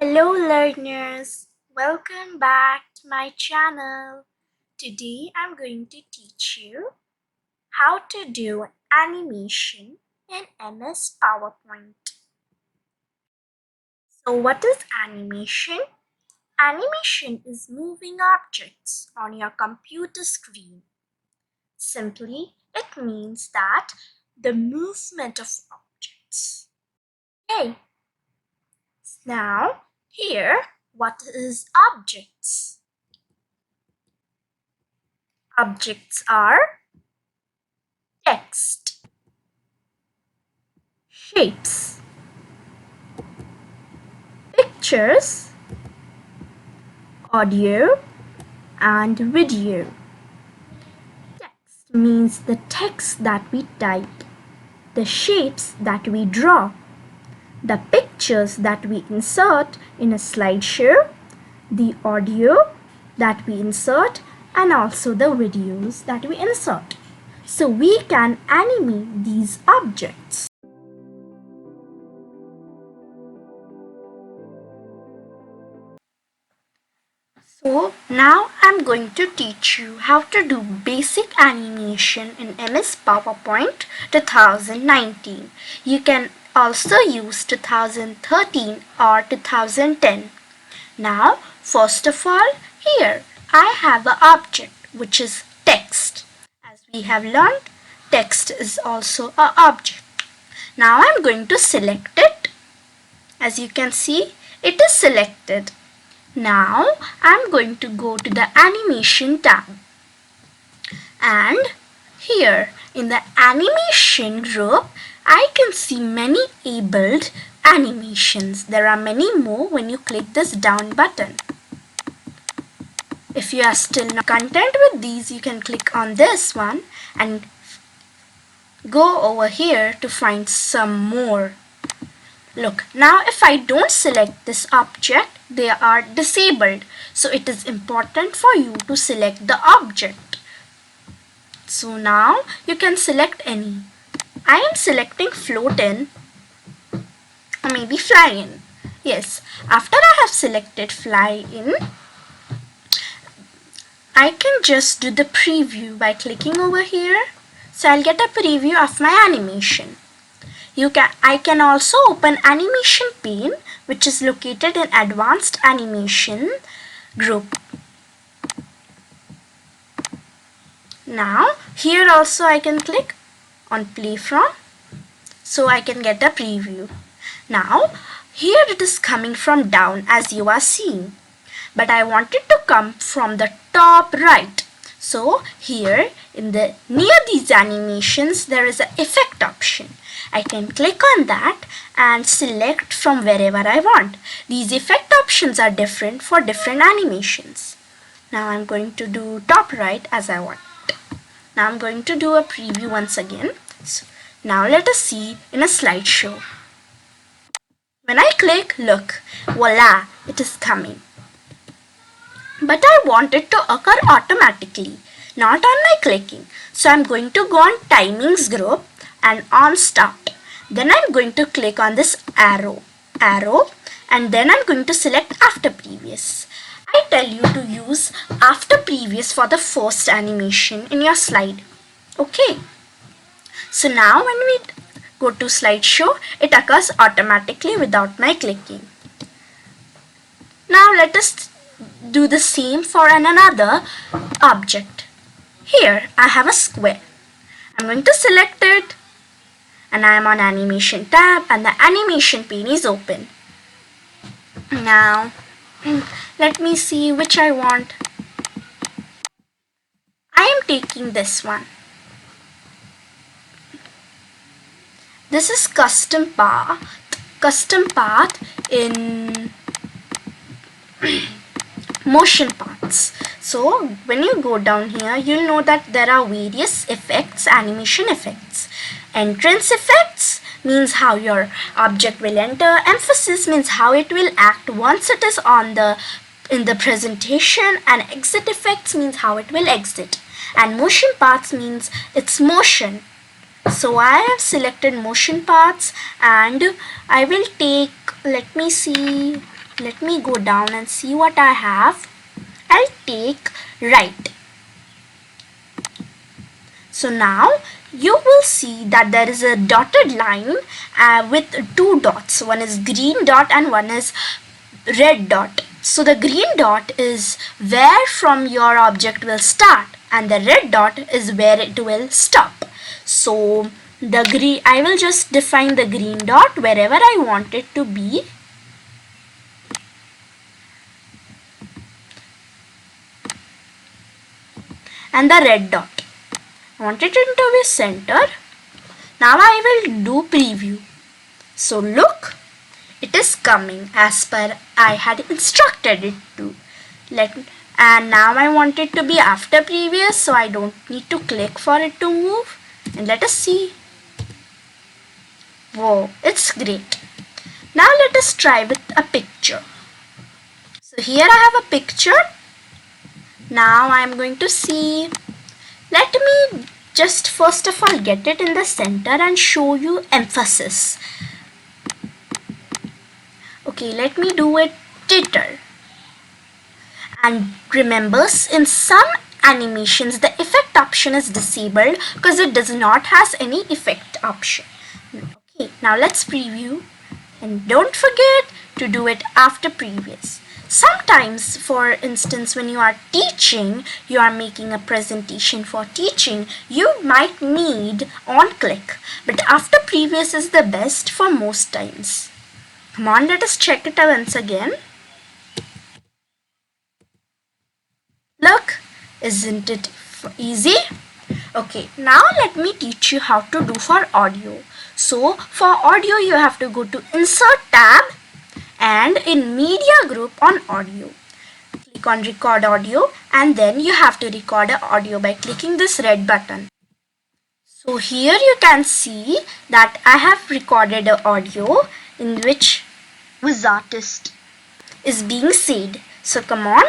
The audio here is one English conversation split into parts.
Hello learners, welcome back to my channel. Today I'm going to teach you how to do animation in MS PowerPoint. So what is animation? Animation is moving objects on your computer screen. Simply, it means that the movement of objects. Okay, now here, what is objects? Objects are text, shapes, pictures, audio, and video. Text means the text that we type, the shapes that we draw, the pictures that we insert in a slideshow, the audio that we insert, and also the videos that we insert. So we can animate these objects. So now I'm going to teach you how to do basic animation in MS PowerPoint 2019. You can also use 2013 or 2010. Now first of all, here I have an object which is text. As we have learned, text is also an object. Now I'm going to select it. As you can see, it is selected. Now I'm going to go to the animation tab, and here in the animation group I can see many abled animations. There are many more when you click this down button. If you are still not content with these, you can click on this one and go over here to find some more. Look, now if I don't select this object, they are disabled. So it is important for you to select the object. So now you can select any. I am selecting float in or maybe fly in. Yes, after I have selected fly in, I can just do the preview by clicking over here. So I'll get a preview of my animation. I can also open animation pane, which is located in advanced animation group. Now here also I can click on play from, so I can get a preview. Now here it is coming from down as you are seeing, but I want it to come from the top right. So here in the near these animations there is an effect option. I can click on that and select from wherever I want. These effect options are different for different animations. Now I'm going to do top right as I want. Now I'm going to do a preview once again. So now let us see in a slideshow. When I click, look, voila, it is coming. But I want it to occur automatically, not on my clicking. So I'm going to go on timings group and on start. Then I'm going to click on this arrow, and then I'm going to select after previous. I tell you to use after previous for the first animation in your slide. Okay. So now when we go to slideshow, it occurs automatically without my clicking. Now let us do the same for another object. Here I have a square. I'm going to select it, and I am on animation tab and the animation pane is open. Now let me see which I want. I am taking this one. This is custom path in motion paths. So when you go down here, you'll know that there are various effects, animation effects. Entrance effects means how your object will enter. Emphasis means how it will act once it is in the presentation, and exit effects means how it will exit. And motion paths means its motion. So I have selected motion paths, and I will take, let me see, let me go down and see what I have. I'll take right. So now you will see that there is a dotted line with two dots. One is green dot and one is red dot. So the green dot is where from your object will start and the red dot is where it will stop. So I will just define the green dot wherever I want it to be. And the red dot, I want it to be center. Now I will do preview. So look, it is coming as per I had instructed it to. And now I want it to be after previous, so I don't need to click for it to move. And let us see. Whoa, it's great. Now let us try with a picture. So here I have a picture. Now I am going to see. Let me just first of all get it in the center and show you emphasis. Okay, let me do it titter. And remember, in some animations the effect option is disabled because it does not has any effect option. Okay, now let's preview, and don't forget to do it after previous. Sometimes, for instance, when you are teaching, you are making a presentation for teaching, you might need on click, but after previous is the best for most times. Come on, let us check it out once again. Look, isn't it easy? Okay, now let me teach you how to do for audio. So for audio you have to go to insert tab and in media group on audio. Click on record audio and then you have to record the audio by clicking this red button. So here you can see that I have recorded an audio in which Wizartist is being said. So come on.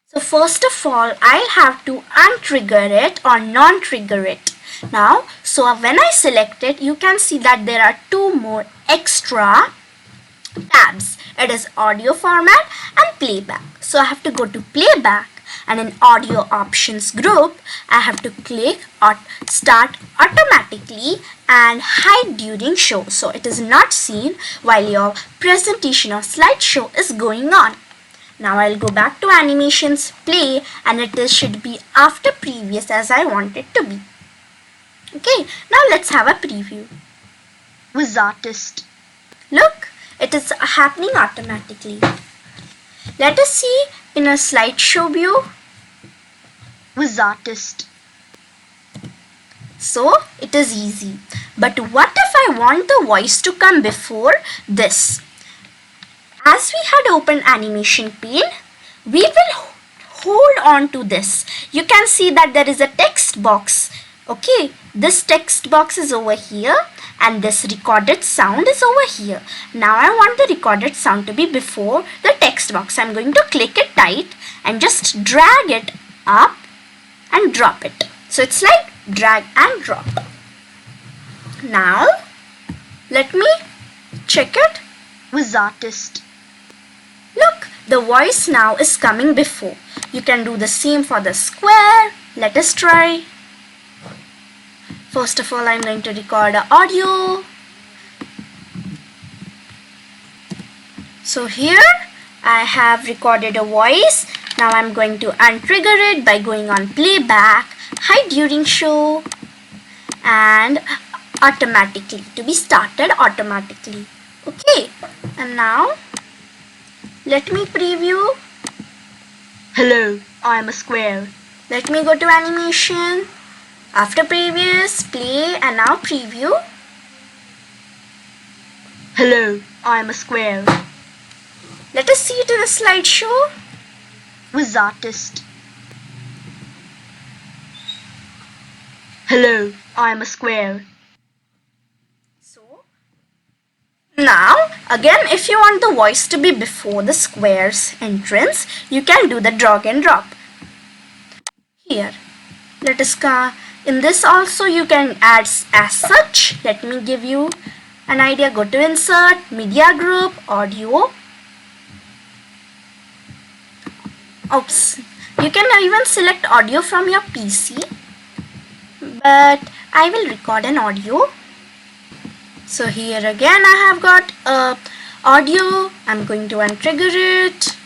So first of all, I'll have to untrigger it or non-trigger it. Now, so when I select it, you can see that there are two more extra tabs. It is audio format and playback. So I have to go to playback and in audio options group, I have to click or start automatically and hide during show. So it is not seen while your presentation or slideshow is going on. Now I'll go back to animations, play, and should be after previous as I want it to be. Okay, now let's have a preview. Wizartist. Look, it is happening automatically. Let us see in a slideshow view. Wizartist. So it is easy. But what if I want the voice to come before this? As we had opened animation pane, we will hold on to this. You can see that there is a text box. Okay, this text box is over here and this recorded sound is over here. Now I want the recorded sound to be before the text box. I'm going to click it tight and just drag it up and drop it. So it's like drag and drop. Now let me check it. Wizartist. Look, the voice now is coming before. You can do the same for the square. Let us try. First of all, I'm going to record the audio. So here I have recorded a voice. Now I'm going to untrigger it by going on playback, hide during show, and automatically to be started automatically. Okay, and now let me preview. Hello, I am a square. Let me go to animation. After previous, play, and now preview. Hello, I am a square. Let us see it in a slideshow. Wizartist. Hello, I am a square. Now, again, if you want the voice to be before the square's entrance, you can do the drag and drop. Here, let us in this also you can add as such. Let me give you an idea, go to insert, media group, audio. Oops. You can even select audio from your PC, but I will record an audio. So here again I have got audio. I'm going to untrigger it.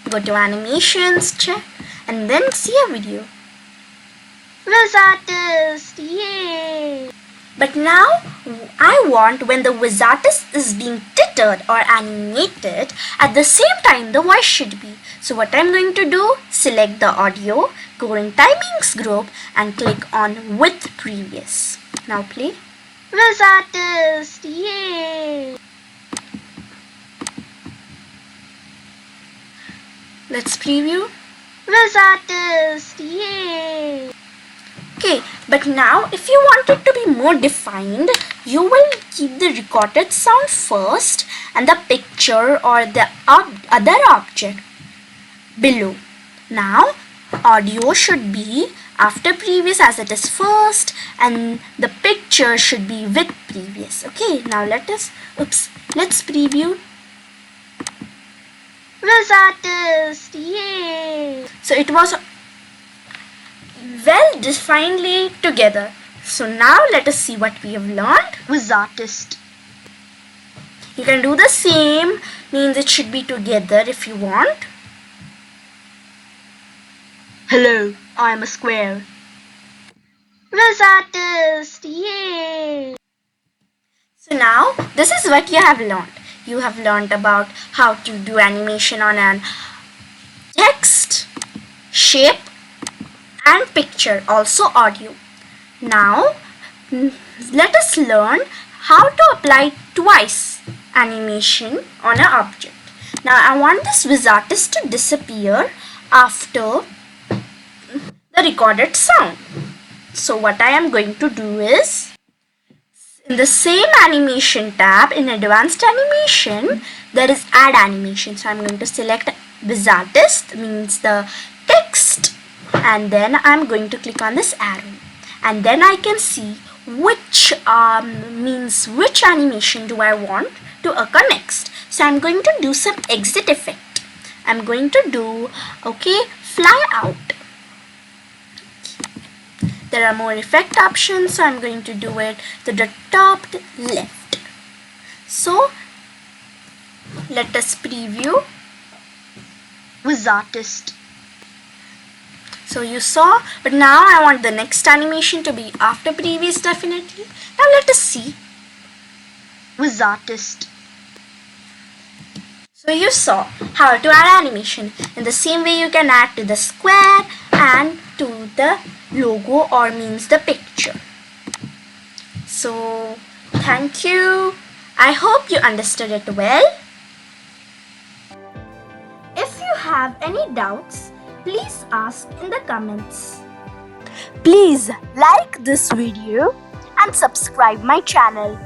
Go to animations, check, and then see a video. Wizartist, yay! But now I want when the Wizartist is being tittered or animated, at the same time the voice should be. So what I'm going to do, select the audio, go in timings group and click on with previous. Now play. Wizartist, yay! Let's preview. Wizartist, yay! Okay, but now if you want it to be more defined, you will keep the recorded sound first and the picture or the other object below. Now audio should be after previous as it is first, and the picture should be with previous. Okay, now let's preview. Wizartist, yay! So it was well definedly together. So now let us see what we have learned. Wizartist. You can do the same, means it should be together if you want. Hello, I am a square. Wizartist, yay! So now this is what you have learned. You have learned about how to do animation on an text, shape, and picture, also audio. Now let us learn how to apply twice animation on an object. Now I want this Wizartist to disappear after the recorded sound. So what I am going to do is, in the same animation tab in advanced animation, there is add animation. So I'm going to select Wizartist, means the text, and then I'm going to click on this arrow, and then I can see which which animation do I want to occur next. So I'm going to do some exit effect. I'm going to do fly out. There are more effect options, so I'm going to do it to the top left. So let us preview Wizartist. So you saw, but now I want the next animation to be after previous definitely. Now let us see Wizartist. So you saw how to add animation. In the same way you can add to the square and to the logo, or means the picture. So thank you. I hope you understood it well. If you have any doubts, please ask in the comments. Please like this video and subscribe my channel.